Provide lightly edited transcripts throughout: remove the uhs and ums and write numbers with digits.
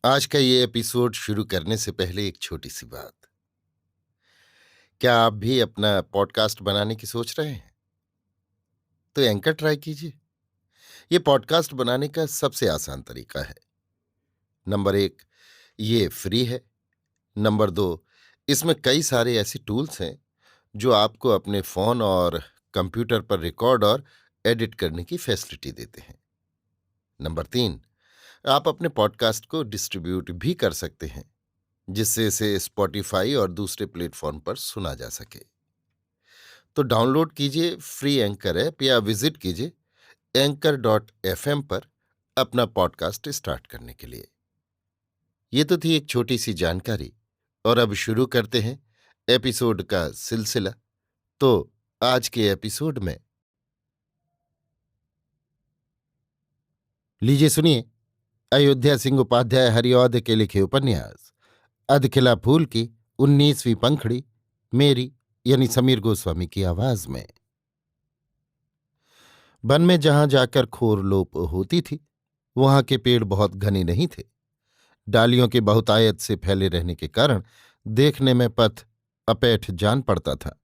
आज का ये एपिसोड शुरू करने से पहले एक छोटी सी बात। क्या आप भी अपना पॉडकास्ट बनाने की सोच रहे हैं? तो एंकर ट्राई कीजिए। ये पॉडकास्ट बनाने का सबसे आसान तरीका है। नंबर एक, ये फ्री है। नंबर दो, इसमें कई सारे ऐसे टूल्स हैं जो आपको अपने फोन और कंप्यूटर पर रिकॉर्ड और एडिट करने की फैसिलिटी देते हैं। नंबर तीन, आप अपने पॉडकास्ट को डिस्ट्रीब्यूट भी कर सकते हैं, जिससे इसे स्पॉटिफाई और दूसरे प्लेटफॉर्म पर सुना जा सके। तो डाउनलोड कीजिए फ्री एंकर ऐप या विजिट कीजिए anchor.fm पर अपना पॉडकास्ट स्टार्ट करने के लिए। ये तो थी एक छोटी सी जानकारी, और अब शुरू करते हैं एपिसोड का सिलसिला। तो आज के एपिसोड में लीजिए सुनिए अयोध्या सिंह उपाध्याय हरिऔध के लिखे उपन्यास अधखिला फूल की 19वीं पंखुड़ी, मेरी यानी समीर गोस्वामी की आवाज में। वन में जहां जाकर खोरलोप होती थी, वहां के पेड़ बहुत घने नहीं थे। डालियों के बहुतायत से फैले रहने के कारण देखने में पथ अपैठ जान पड़ता था,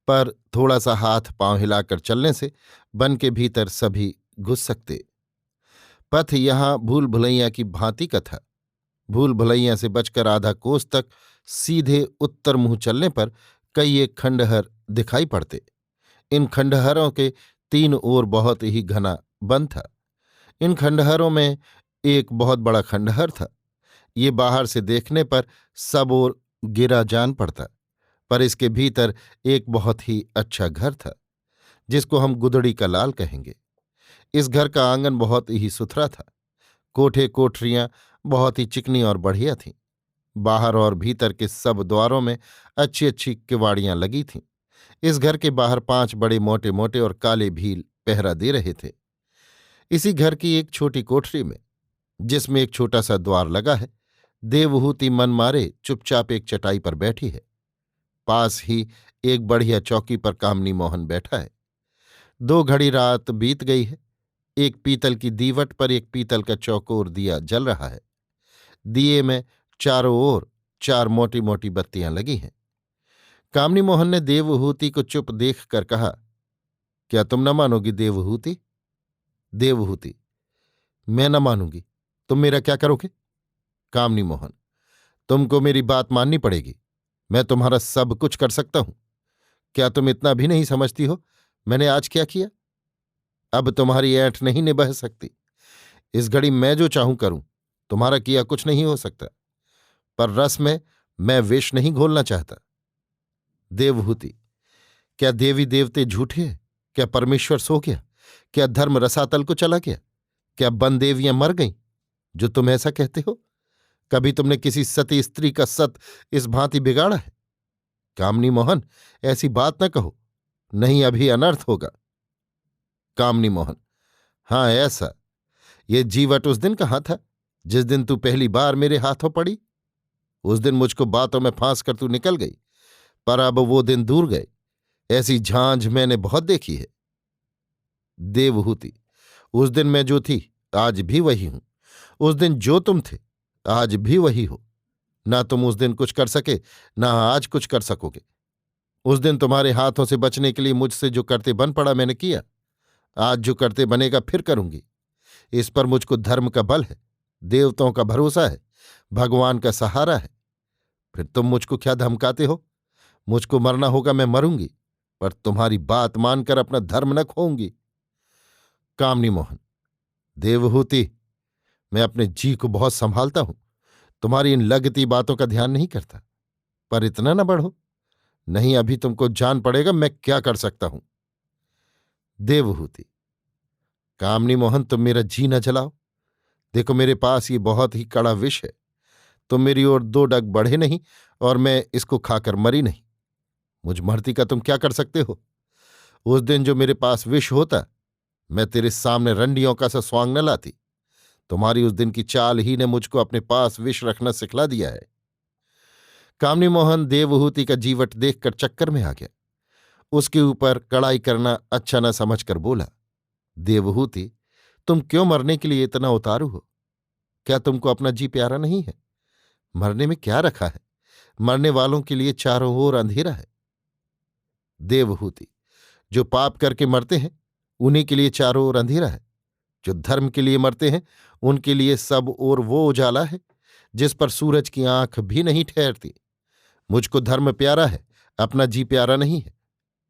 पर थोड़ा सा हाथ पांव हिलाकर चलने से वन के भीतर सभी घुस सकते। पथ यहां भूल भुलैया की भांति का था। भूल भुलैया से बचकर आधा कोस तक सीधे उत्तर मुंह चलने पर कई एक खंडहर दिखाई पड़ते। इन खंडहरों के तीन ओर बहुत ही घना वन था। इन खंडहरों में एक बहुत बड़ा खंडहर था। ये बाहर से देखने पर सब ओर गिरा जान पड़ता, पर इसके भीतर एक बहुत ही अच्छा घर था, जिसको हम गुदड़ी का लाल कहेंगे। इस घर का आंगन बहुत ही सुथरा था। कोठे कोठरियां बहुत ही चिकनी और बढ़िया थीं। बाहर और भीतर के सब द्वारों में अच्छी अच्छी किवाड़ियां लगी थीं। इस घर के बाहर 5 बड़े मोटे मोटे और काले भील पहरा दे रहे थे। इसी घर की एक छोटी कोठरी में, जिसमें एक छोटा सा द्वार लगा है, देवहूति मन मारे चुपचाप एक चटाई पर बैठी है। पास ही एक बढ़िया चौकी पर कामनी मोहन बैठा है। 2 घड़ी रात बीत गई है। एक पीतल की दीवट पर एक पीतल का चौकोर दिया जल रहा है। दिए में चारों ओर 4 मोटी मोटी बत्तियां लगी हैं। कामनी मोहन ने देवहूति को चुप देख कर कहा, क्या तुम न मानोगी देवहूति? देवहूति, मैं न मानूंगी, तुम मेरा क्या करोगे? कामनी मोहन, तुमको मेरी बात माननी पड़ेगी। मैं तुम्हारा सब कुछ कर सकता हूं। क्या तुम इतना भी नहीं समझती हो मैंने आज क्या किया? अब तुम्हारी ऐंठ नहीं निभह सकती। इस घड़ी मैं जो चाहूं करूं, तुम्हारा किया कुछ नहीं हो सकता। पर रस में मैं विष नहीं घोलना चाहता। देवहूति, क्या देवी देवते झूठे हैं? क्या परमेश्वर सो गया? क्या धर्म रसातल को चला गया? क्या बनदेवियां मर गईं, जो तुम ऐसा कहते हो? कभी तुमने किसी सती स्त्री का सत इस भांति बिगाड़ा है? कामनी मोहन, ऐसी बात न कहो, नहीं अभी अनर्थ होगा। कामनी मोहन, हाँ ऐसा। ये जीवट उस दिन कहाँ था जिस दिन तू पहली बार मेरे हाथों पड़ी? उस दिन मुझको बातों में फांस कर तू निकल गई, पर अब वो दिन दूर गए। ऐसी झांझ मैंने बहुत देखी है। देवहूति, उस दिन मैं जो थी आज भी वही हूं। उस दिन जो तुम थे आज भी वही हो। ना तुम उस दिन कुछ कर सके, ना आज कुछ कर सकोगे। उस दिन तुम्हारे हाथों से बचने के लिए मुझसे जो करते बन पड़ा मैंने किया। आज जो करते बनेगा फिर करूंगी। इस पर मुझको धर्म का बल है, देवताओं का भरोसा है, भगवान का सहारा है। फिर तुम मुझको क्या धमकाते हो? मुझको मरना होगा, मैं मरूंगी, पर तुम्हारी बात मानकर अपना धर्म न खोऊंगी। कामनी मोहन, देवहूति, मैं अपने जी को बहुत संभालता हूं, तुम्हारी इन लगती बातों का ध्यान नहीं करता। पर इतना न बढ़ो, नहीं अभी तुमको जान पड़ेगा मैं क्या कर सकता हूं। देवहूति, कामनी मोहन, तुम मेरा जी न जलाओ। देखो मेरे पास ये बहुत ही कड़ा विष है। तुम मेरी ओर 2 डग बढ़े नहीं और मैं इसको खाकर मरी नहीं। मुझ मरती का तुम क्या कर सकते हो? उस दिन जो मेरे पास विष होता, मैं तेरे सामने रंडियों का सा स्वांग न लाती। तुम्हारी उस दिन की चाल ही ने मुझको अपने पास विष रखना सिखला दिया है। कामनी मोहन देवहूति का जीवट देखकर चक्कर में आ गया। उसके ऊपर कड़ाई करना अच्छा न समझकर बोला, देवहूति, तुम क्यों मरने के लिए इतना उतारू हो? क्या तुमको अपना जी प्यारा नहीं है? मरने में क्या रखा है? मरने वालों के लिए चारों ओर अंधेरा है। देवहूति, जो पाप करके मरते हैं उन्हीं के लिए चारों ओर अंधेरा है। जो धर्म के लिए मरते हैं उनके लिए सब ओर वो उजाला है जिस पर सूरज की आंख भी नहीं ठहरती। मुझको धर्म प्यारा है, अपना जी प्यारा नहीं है।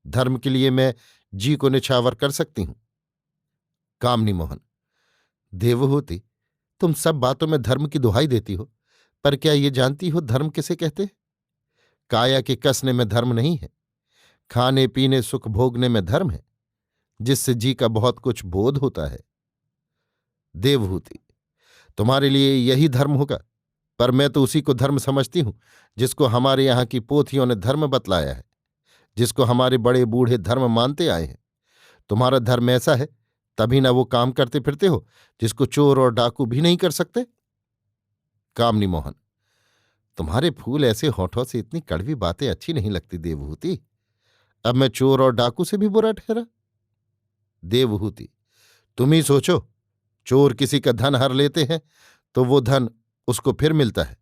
धर्म के लिए मैं जी को निछावर कर सकती हूं। कामनी मोहन, देवहूति, तुम सब बातों में धर्म की दुहाई देती हो, पर क्या ये जानती हो धर्म किसे कहते हैं? काया के कसने में धर्म नहीं है, खाने पीने सुख भोगने में धर्म है, जिससे जी का बहुत कुछ बोध होता है। देवहूति, तुम्हारे लिए यही धर्म होगा, पर मैं तो उसी को धर्म समझती हूं जिसको हमारे यहां की पोथियों ने धर्म बतलाया है, जिसको हमारे बड़े बूढ़े धर्म मानते आए हैं। तुम्हारा धर्म ऐसा है, तभी ना वो काम करते फिरते हो जिसको चोर और डाकू भी नहीं कर सकते। कामनी मोहन, तुम्हारे फूल ऐसे होठों से इतनी कड़वी बातें अच्छी नहीं लगती देवहूति। अब मैं चोर और डाकू से भी बुरा ठहरा? देवहूति, तुम ही सोचो, चोर किसी का धन हर लेते हैं तो वो धन उसको फिर मिलता है,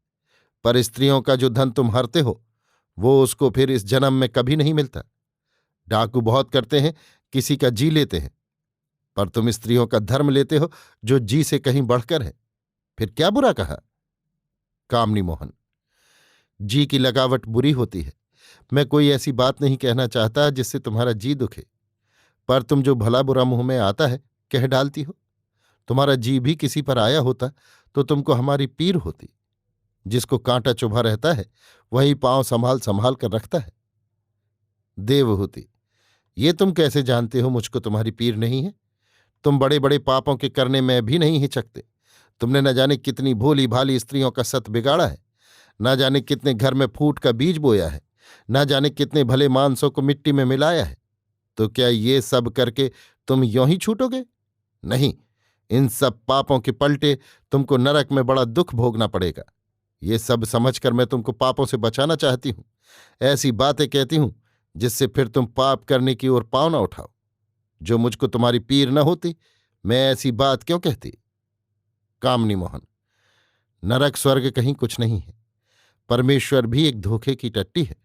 पर स्त्रियों का जो धन तुम हरते हो वो उसको फिर इस जन्म में कभी नहीं मिलता। डाकू बहुत करते हैं, किसी का जी लेते हैं, पर तुम स्त्रियों का धर्म लेते हो जो जी से कहीं बढ़कर है। फिर क्या बुरा कहा? कामनी मोहन, जी की लगावट बुरी होती है। मैं कोई ऐसी बात नहीं कहना चाहता जिससे तुम्हारा जी दुखे, पर तुम जो भला बुरा मुंह में आता है कह डालती हो। तुम्हारा जी भी किसी पर आया होता तो तुमको हमारी पीर होती। जिसको कांटा चुभा रहता है वही पांव संभाल संभाल कर रखता है। देवहूति, ये तुम कैसे जानते हो मुझको तुम्हारी पीर नहीं है? तुम बड़े बड़े पापों के करने में भी नहीं हिचकते। तुमने न जाने कितनी भोली भाली स्त्रियों का सत बिगाड़ा है, न जाने कितने घर में फूट का बीज बोया है, न जाने कितने भले मानसों को मिट्टी में मिलाया है। तो क्या ये सब करके तुम यों ही छूटोगे? नहीं, इन सब पापों के पलटे तुमको नरक में बड़ा दुख भोगना पड़ेगा। ये सब समझकर मैं तुमको पापों से बचाना चाहती हूं। ऐसी बातें कहती हूं जिससे फिर तुम पाप करने की ओर पाँव न उठाओ। जो मुझको तुम्हारी पीर न होती मैं ऐसी बात क्यों कहती? कामनी मोहन, नरक स्वर्ग कहीं कुछ नहीं है। परमेश्वर भी एक धोखे की टट्टी है।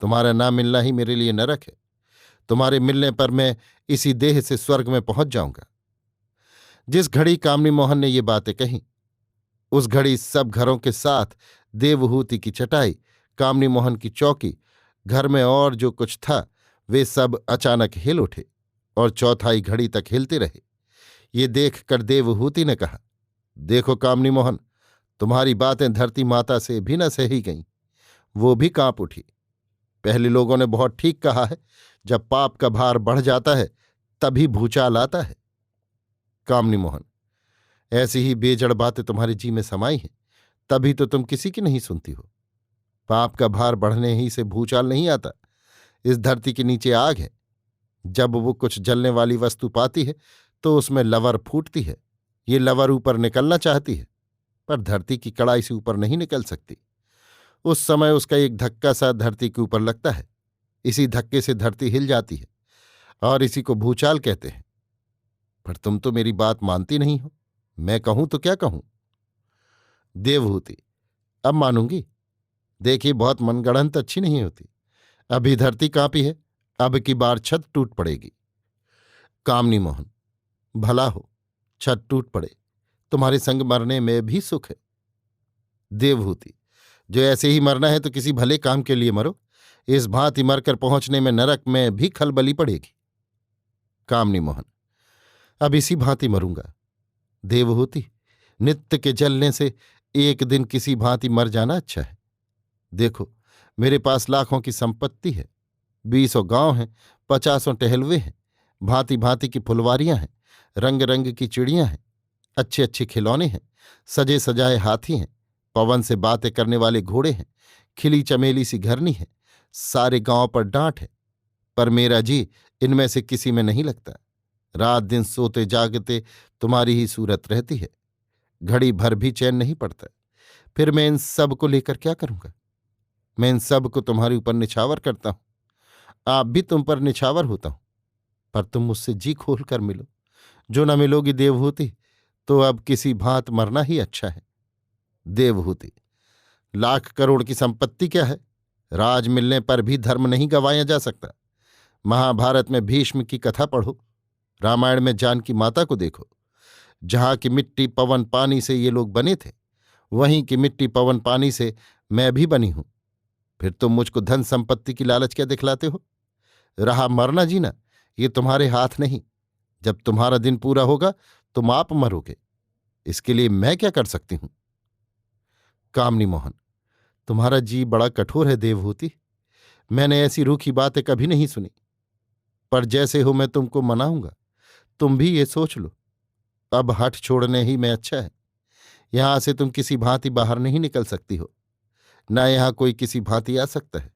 तुम्हारा ना मिलना ही मेरे लिए नरक है। तुम्हारे मिलने पर मैं इसी देह से स्वर्ग में पहुंच जाऊंगा। जिस घड़ी कामनी मोहन ने ये बातें कहीं उस घड़ी सब घरों के साथ देवहूति की चटाई, कामनी मोहन की चौकी, घर में और जो कुछ था वे सब अचानक हिल उठे और चौथाई घड़ी तक हिलते रहे। ये देखकर देवहूति ने कहा, देखो कामनी मोहन, तुम्हारी बातें धरती माता से भी न सही गईं। वो भी कांप उठी। पहले लोगों ने बहुत ठीक कहा है, जब पाप का भार बढ़ जाता है तभी भूचाल आता है। कामनी मोहन, ऐसी ही बेजड़ बातें तुम्हारे जी में समाई हैं, तभी तो तुम किसी की नहीं सुनती हो। पाप का भार बढ़ने ही से भूचाल नहीं आता। इस धरती के नीचे आग है, जब वो कुछ जलने वाली वस्तु पाती है तो उसमें लवर फूटती है। ये लवर ऊपर निकलना चाहती है, पर धरती की कड़ाई से ऊपर नहीं निकल सकती। उस समय उसका एक धक्का सा धरती के ऊपर लगता है। इसी धक्के से धरती हिल जाती है और इसी को भूचाल कहते हैं। पर तुम तो मेरी बात मानती नहीं हो। मैं कहूं तो क्या कहूं? देवहूति, अब मानूंगी। देखिए, बहुत मनगढ़ंत अच्छी नहीं होती। अभी धरती कांपी है, अब की बार छत टूट पड़ेगी। कामनी मोहन, भला हो, छत टूट पड़े, तुम्हारे संग मरने में भी सुख है। देवहूति, जो ऐसे ही मरना है तो किसी भले काम के लिए मरो। इस भांति मरकर पहुंचने में नरक में भी खलबली पड़ेगी। कामनी मोहन, अब इसी भांति मरूंगा। देवहूति, नित्य के जलने से एक दिन किसी भांति मर जाना अच्छा है। देखो, मेरे पास लाखों की संपत्ति है, 20 गांव हैं, 50 टहलवे हैं, भांति भांति की फुलवारियां हैं, रंग रंग की चिड़ियां हैं, अच्छे अच्छे खिलौने हैं, सजे सजाए हाथी हैं, पवन से बातें करने वाले घोड़े हैं, खिली चमेली सी घरनी है, सारे गांव पर डांट है, पर मेरा जी इनमें से किसी में नहीं लगता। रात दिन सोते जागते तुम्हारी ही सूरत रहती है, घड़ी भर भी चैन नहीं पड़ता। फिर मैं इन सब को लेकर क्या करूंगा? मैं इन सब को तुम्हारे ऊपर निछावर करता हूं, आप भी तुम पर निछावर होता हूं, पर तुम मुझसे जी खोल कर मिलो। जो न मिलोगी देवहूति, तो अब किसी भांत मरना ही अच्छा है। देवहूति: लाख करोड़ की संपत्ति क्या है, राज मिलने पर भी धर्म नहीं गंवाया जा सकता। महाभारत में भीष्म की कथा पढ़ो, रामायण में जानकी माता को देखो। जहां की मिट्टी पवन पानी से ये लोग बने थे, वहीं की मिट्टी पवन पानी से मैं भी बनी हूं। फिर तुम मुझको धन संपत्ति की लालच क्या दिखलाते हो? रहा मरना जीना, ये तुम्हारे हाथ नहीं। जब तुम्हारा दिन पूरा होगा तुम आप मरोगे, इसके लिए मैं क्या कर सकती हूं? कामनी मोहन: तुम्हारा जी बड़ा कठोर है देवहूति। मैंने ऐसी रूखी बातें कभी नहीं सुनी। पर जैसे हो मैं तुमको मनाऊंगा, तुम भी ये सोच लो, अब हठ छोड़ने ही में अच्छा है। यहां से तुम किसी भांति बाहर नहीं निकल सकती हो, न यहां कोई किसी भांति आ सकता है।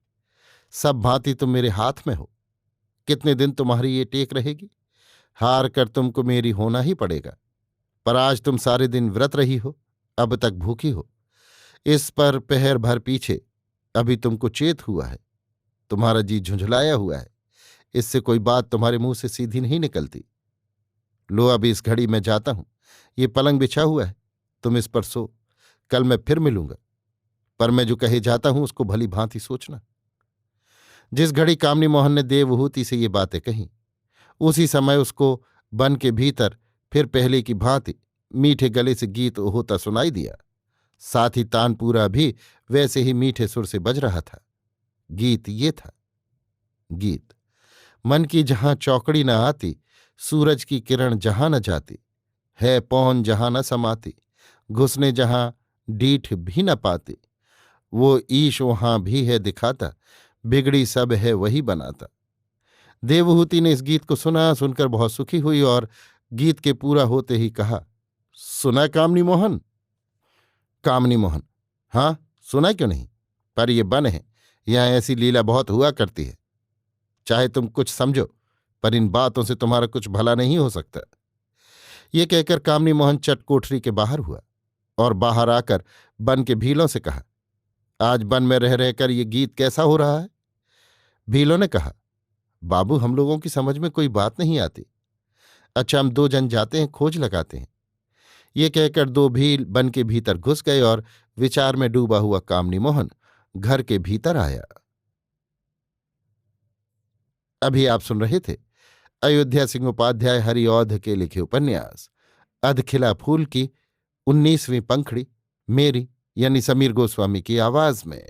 सब भांति तुम मेरे हाथ में हो। कितने दिन तुम्हारी ये टेक रहेगी? हार कर तुमको मेरी होना ही पड़ेगा। पर आज तुम सारे दिन व्रत रही हो, अब तक भूखी हो। इस पर पहर भर पीछे अभी तुमको चेत हुआ है। तुम्हारा जी झुंझलाया हुआ है, इससे कोई बात तुम्हारे मुंह से सीधी नहीं निकलती। लो, अभी इस घड़ी मैं जाता हूं। ये पलंग बिछा हुआ है, तुम इस पर सो। कल मैं फिर मिलूंगा, पर मैं जो कहे जाता हूं उसको भली भांति सोचना। जिस घड़ी कामनी मोहन ने देवहूति से ये बातें कहीं, उसी समय उसको बन के भीतर फिर पहले की भांति मीठे गले से गीत होता सुनाई दिया। साथ ही तानपूरा भी वैसे ही मीठे सुर से बज रहा था। गीत ये था। गीत: मन की जहां चौकड़ी न आती, सूरज की किरण जहां न जाती, है पौन जहां न समाती, घुसने जहां डीठ भी न पाती, वो ईश वहां भी है दिखाता, बिगड़ी सब है वही बनाता। देवहूति ने इस गीत को सुना, सुनकर बहुत सुखी हुई और गीत के पूरा होते ही कहा, सुना कामनी मोहन? कामनी मोहन: हाँ, सुना क्यों नहीं, पर ये बन है, यहां ऐसी लीला बहुत हुआ करती है। चाहे तुम कुछ समझो, पर इन बातों से तुम्हारा कुछ भला नहीं हो सकता। ये कहकर कामनी मोहन चट कोठरी के बाहर हुआ और बाहर आकर बन के भीलों से कहा, आज बन में रह रहकर ये गीत कैसा हो रहा है? भीलों ने कहा, बाबू, हम लोगों की समझ में कोई बात नहीं आती। अच्छा, हम दो जन जाते हैं, खोज लगाते हैं। ये कहकर दो भील बन के भीतर घुस गए और विचार में डूबा हुआ कामनी मोहन घर के भीतर आया। अभी आप सुन रहे थे अयोध्या सिंह उपाध्याय हरिऔध के लिखे उपन्यास अधखिला फूल की 19वीं पंखुड़ी, मेरी यानी समीर गोस्वामी की आवाज में।